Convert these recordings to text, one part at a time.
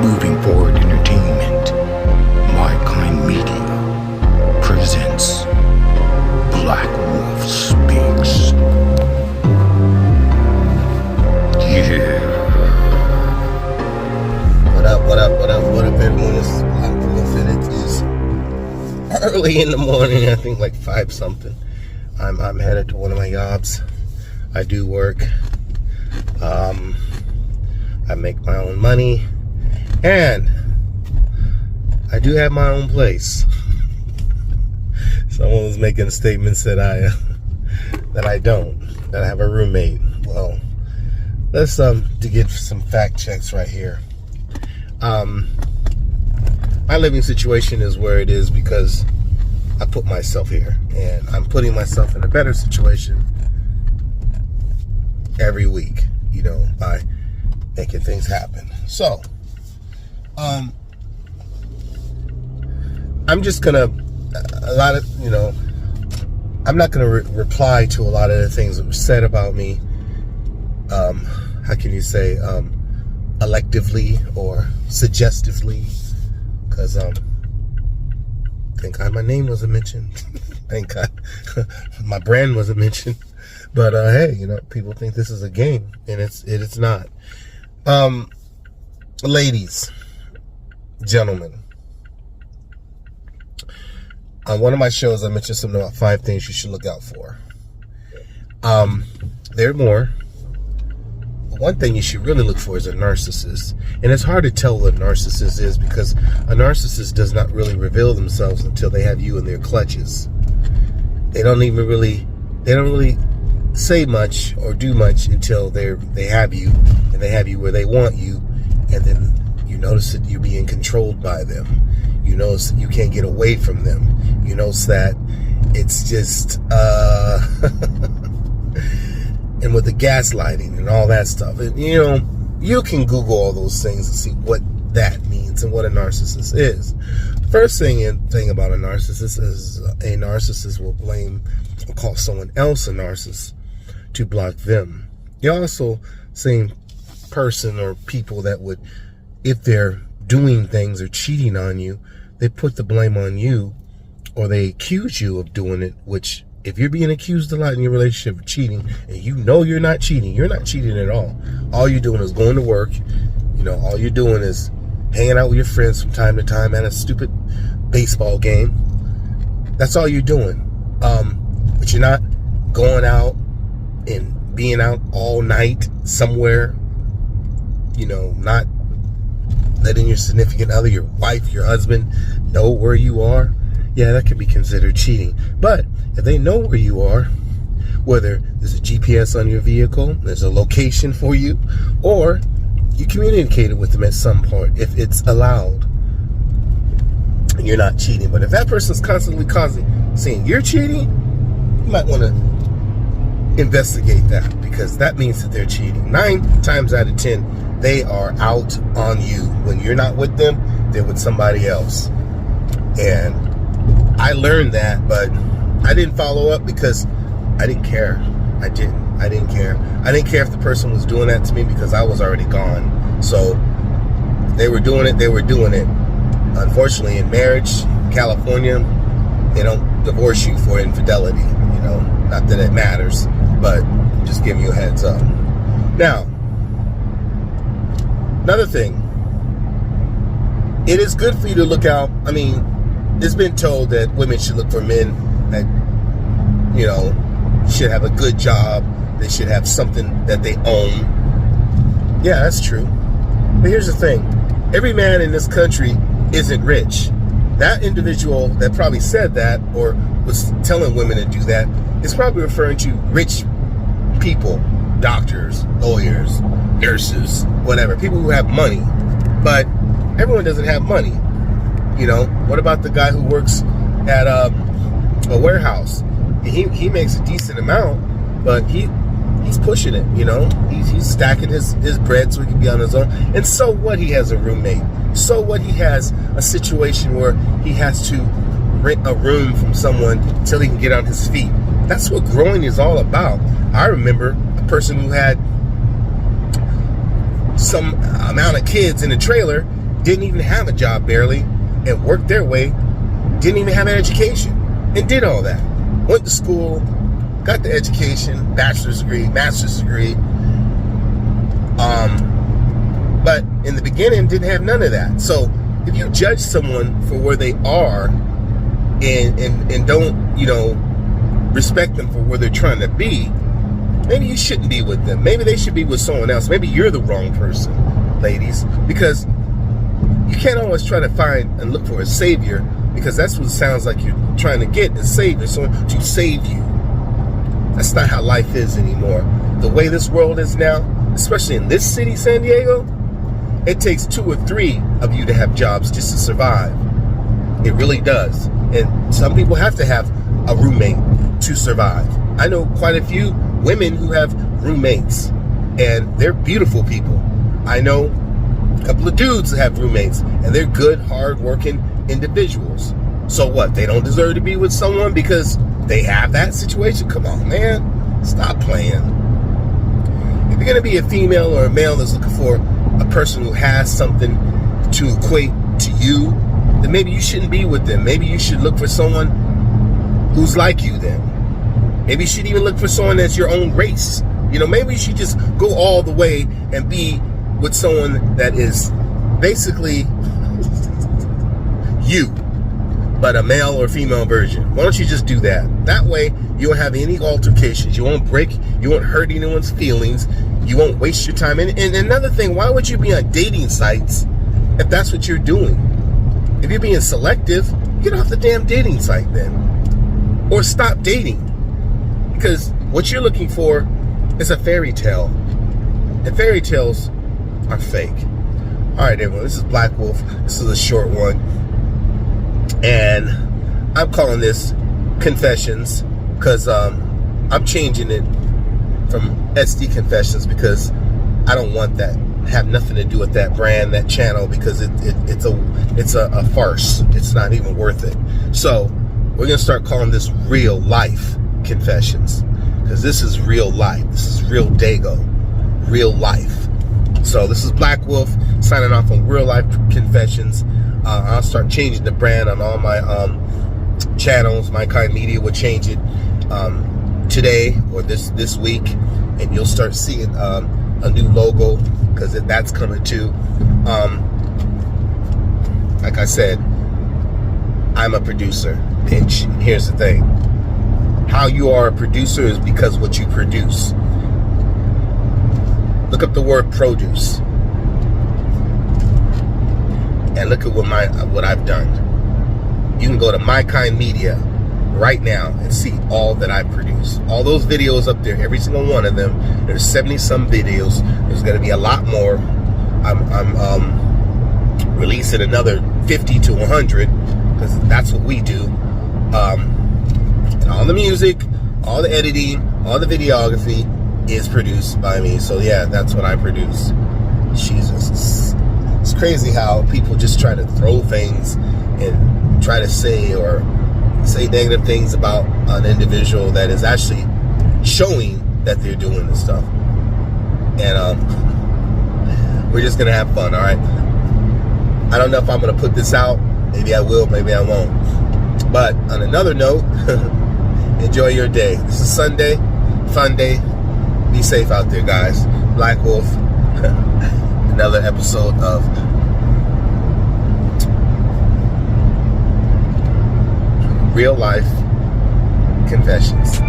Moving Forward Entertainment, My Kind Media, presents Black Wolf Speaks. Yeah. What up, everyone? This is Black Wolf, and it is early in the morning, I think like 5 something. I'm headed to one of my jobs. I do work. I make my own money, and I do have my own place. Someone was making statements that I don't, that I have a roommate. Well, let's to get some fact checks right here. My living situation is where it is because I put myself here, and I'm putting myself in a better situation every week, you know, by making things happen. So, I'm just gonna, I'm not gonna reply to a lot of the things that were said about me. How can you say, electively or suggestively, because thank God my name wasn't mentioned. Thank God my brand wasn't mentioned. But hey, you know, people think this is a game, and it's not. Ladies, gentlemen, on one of my shows I mentioned something about 5 things you should look out for. There are more. One thing you should really look for is a narcissist. And it's hard to tell what a narcissist is, because a narcissist does not really reveal themselves until they have you in their clutches. They don't really say much or do much until they have you, and they have you where they want you, and then you notice that you're being controlled by them. You notice that you can't get away from them. You notice that it's just and with the gaslighting and all that stuff. And, you know, you can Google all those things and see what that means and what a narcissist is. First thing about a narcissist is a narcissist will blame or call someone else a narcissist to block them. You're also seeing person or people that would, if they're doing things or cheating on you, they put the blame on you, or they accuse you of doing it, which, if you're being accused a lot in your relationship of cheating, and you know you're not cheating at all. All you're doing is going to work. You know, all you're doing is hanging out with your friends from time to time at a stupid baseball game. That's all you're doing. But you're not going out and being out all night somewhere. You know, not letting your significant other, your wife, your husband, know where you are. Yeah, that could be considered cheating. But if they know where you are, whether there's a GPS on your vehicle, there's a location for you, or you communicated with them at some point, if it's allowed, you're not cheating. But if that person's constantly saying you're cheating, you might want to investigate that, because that means that they're cheating. 9 times out of 10, they are out on you. When you're not with them, they're with somebody else. And I learned that, but I didn't follow up because I didn't care. I didn't care. I didn't care if the person was doing that to me, because I was already gone. So they were doing it. Unfortunately, in marriage, California, they don't divorce you for infidelity. You know, not that it matters, but just giving you a heads up. Now, another thing, it is good for you to look out. I mean, it's been told that women should look for men that, you know, should have a good job. They should have something that they own. Yeah, that's true. But here's the thing. Every man in this country isn't rich. That individual that probably said that, or was telling women to do that, is probably referring to rich people, doctors, lawyers, nurses, whatever, people who have money. But everyone doesn't have money. You know, what about the guy who works at a warehouse? He makes a decent amount, but he's pushing it, you know. He's stacking his bread so he can be on his own. And so what, he has a roommate. So what, he has a situation where he has to rent a room from someone until he can get on his feet. That's what growing is all about. I remember a person who had some amount of kids in a trailer, didn't even have a job barely, and worked their way, didn't even have an education, and did all that. Went to school, got the education, bachelor's degree, master's degree, but in the beginning didn't have none of that. So if you judge someone for where they are and don't, respect them for where they're trying to be, maybe you shouldn't be with them. Maybe they should be with someone else. Maybe you're the wrong person, ladies, because you can't always try to find and look for a savior, because that's what it sounds like you're trying to get, a savior, someone to save you. That's not how life is anymore. The way this world is now, especially in this city, San Diego, it takes 2 or 3 of you to have jobs just to survive. It really does. And some people have to have a roommate to survive. I know quite a few women who have roommates, and they're beautiful people. I know a couple of dudes that have roommates, and they're good, hard-working individuals. So what? They don't deserve to be with someone because they have that situation? Come on, man. Stop playing. If you're going to be a female or a male that's looking for a person who has something to equate to you, then maybe you shouldn't be with them. Maybe you should look for someone who's like you then. Maybe you should even look for someone that's your own race. Maybe you should just go all the way and be with someone that is basically you, but a male or female version. Why don't you just do that? That way you won't have any altercations. You won't hurt anyone's feelings. You won't waste your time. And another thing, why would you be on dating sites if that's what you're doing? If you're being selective, get off the damn dating site then. Or stop dating. Because what you're looking for is a fairy tale. And fairy tales are fake. Alright everyone, this is Black Wolf. This is a short one. And I'm calling this Confessions because I'm changing it from SD Confessions because I don't want that. Have nothing to do with that brand, that channel, because it's a farce. It's not even worth it. So we're gonna start calling this Real Life Confessions, because this is real life. This is real Dago, real life. So this is Black Wolf signing off on Real Life Confessions. I'll start changing the brand on all my channels. My Kind Media will change it today or this week, and you'll start seeing a new logo, because that's coming too. Like I said, I'm a producer, and here's the thing: how you are a producer is because what you produce. Look up the word produce, and look at what I've done. You can go to My Kind Media right now and see all that I produce. All those videos up there, every single one of them. There's 70 some videos. There's going to be a lot more. I'm releasing another 50 to 100, because that's what we do. And all the music, all the editing, all the videography is produced by me. So yeah, that's what I produce. Jesus, it's crazy how people just try to throw things and try to say negative things about an individual that is actually showing that they're doing this stuff. And we're just gonna have fun. All right, I don't know if I'm gonna put this out. Maybe I will, maybe I won't. But on another note, enjoy your day. This is Sunday, fun day. Be safe out there, guys. Black Wolf. Another episode of Real Life Confessions.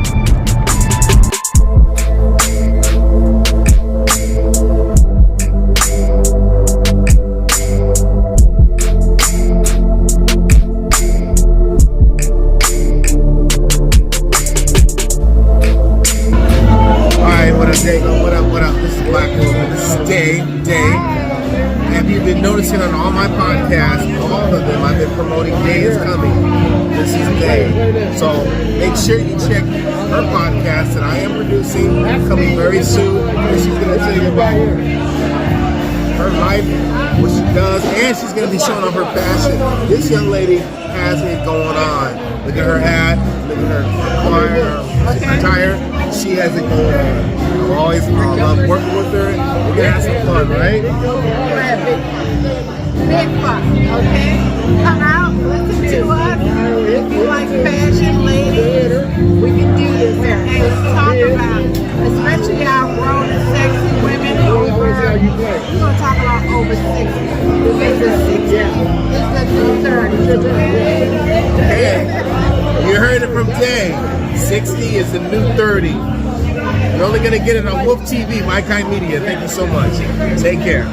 What up? This is Black Wolf, and this is Day. Have you been noticing on all my podcasts, all of them, I've been promoting Day is coming. This is Day. So make sure you check her podcast that I am producing, coming very soon. And she's going to tell you about her life, what she does, and she's going to be showing off her fashion. This young lady has it going on. Look at her hat, look at her attire. She has it going on. I always love working with her. We're going to have some fun, right? big fun, okay? Come out, listen to us. If you like fashion, ladies, we can do this and talk about, especially our grown and sexy women over, we're going to talk about over 60. Because the 60 is the new 30, okay? Hey, you heard it from Day. 60 is the new 30. You're only going to get it on Wolf TV, My Kind Media. Thank you so much. Take care.